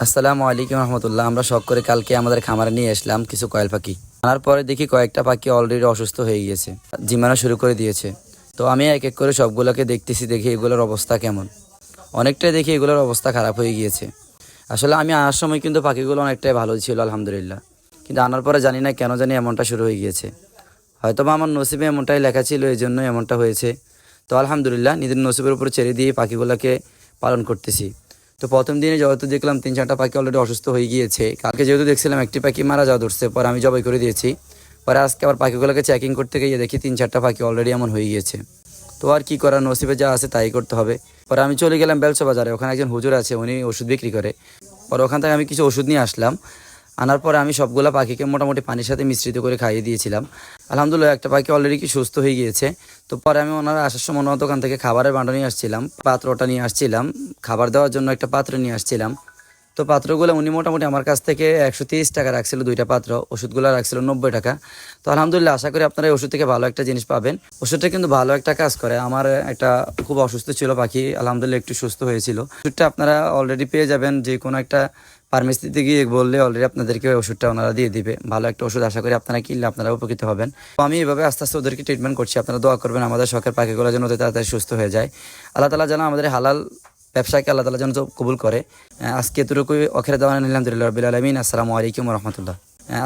আসসালামু আলাইকুম রহমতুল্লাহ। আমরা শখ করে কালকে আমাদের খামারে নিয়ে আসলাম কিছু কয়েল পাখি। আনার পরে দেখি কয়েকটা পাখি অলরেডি অসুস্থ হয়ে গিয়েছে, জিমানো শুরু করে দিয়েছে। তো আমি এক এক করে সবগুলোকে দেখতেছি, দেখি এগুলোর অবস্থা কেমন। অনেকটাই দেখি এগুলোর অবস্থা খারাপ হয়ে গিয়েছে। আসলে আমি আনার সময় কিন্তু পাখিগুলো অনেকটাই ভালো ছিল আলহামদুলিল্লাহ, কিন্তু আনার পরে জানি না কেন জানি এমনটা শুরু হয়ে গিয়েছে। হয়তো বা আমার নসিবে এমনটাই লেখা ছিল, এই জন্য এমনটা হয়েছে। তো আলহামদুলিল্লাহ নিজের নসিবের উপর ছেড়ে দিয়ে পাখিগুলোকে পালন করতেছি। তো প্রথম দিনে যেহেতু দেখলাম 3-4টা পাখি অলরেডি অসুস্থ হয়ে গিয়েছে, কালকে যেহেতু দেখছিলাম একটি পাখি মারা যাওয়া ধরছে, পরে আমি জবাই করে দিয়েছি। পরে আজকে আবার পাখিগুলোকে চেকিং করতে গিয়ে দেখি 3-4টা পাখি অলরেডি এমন হয়ে গিয়েছে। তো আর কি করার, নসিবে যা আছে তাই করতে হবে। পরে আমি চলে গেলাম বেলসা বাজারে, ওখানে একজন হুজুর আছে, উনি ওষুধ বিক্রি করে। পরে ওখান থেকে আমি কিছু ওষুধ নিয়ে আসলাম। আনার পরে আমি সবগুলা পাখিকে মোটামুটি পানির সাথে মিশ্রিত করে খাইয়ে দিয়েছিলাম। আলহামদুলিল্লাহ একটা পাখি অলরেডি কি সুস্থ হয়ে গিয়েছে। তো পরে আমি ওনারা আসার সময় ওনার দোকান থেকে খাবারের বান্ডা নিয়ে আসছিলাম, পাত্রটা নিয়ে আসছিলাম, খাবার দেওয়ার জন্য একটা পাত্র নিয়ে আসছিলাম। তো পাত্রগুলো উনি মোটামুটি আমার কাছ থেকে 130 টাকা রাখছিল, 2টা পাত্র। ওষুধগুলো রাখছিল 90 টাকা। তো আলহামদুলিল্লাহ আশা করি আপনারা এই ওষুধ থেকে ভালো একটা জিনিস পাবেন। ওষুধটা কিন্তু ভালো একটা কাজ করে। আমার একটা খুব অসুস্থ ছিল পাখি, আলহামদুলিল্লাহ একটু সুস্থ হয়েছিল। ওষুধটা আপনারা অলরেডি পেয়ে যাবেন, যে কোনো একটা ফার্মেসিতে গিয়ে বললে অলরেডি আপনাদেরকে ওষুধটা ওনারা দিয়ে দিবে। ভালো একটা ওষুধ, আশা করি আপনারা কিনলে আপনারা উপকৃত হবেন। তো আমি এইভাবে আস্তে আস্তে ওদেরকে ট্রিটমেন্ট করছি। আপনারা দোয়া করবেন আমাদের শখের পাখিগুলো যেন ওদের তাড়াতাড়ি সুস্থ হয়ে যায়। আল্লাহ তাআলা যেন আমাদের হালাল ব্যবসাকে আল্লাহ তাআলা যেন কবুল করে। আজকে এতটুকুই, আখিরে দাওয়ানা আলহামদুলিল্লাহ রাব্বিল আলামিন। আসসালামু আলাইকুম ওয়া রাহমাতুল্লাহ।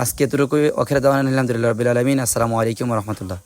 আজকে এতটুকুই, আখিরে দাওয়ানা আলহামদুলিল্লাহ রাব্বিল আলামিন। আসসালামু আলাইকুম ওয়া রাহমাতুল্লাহ।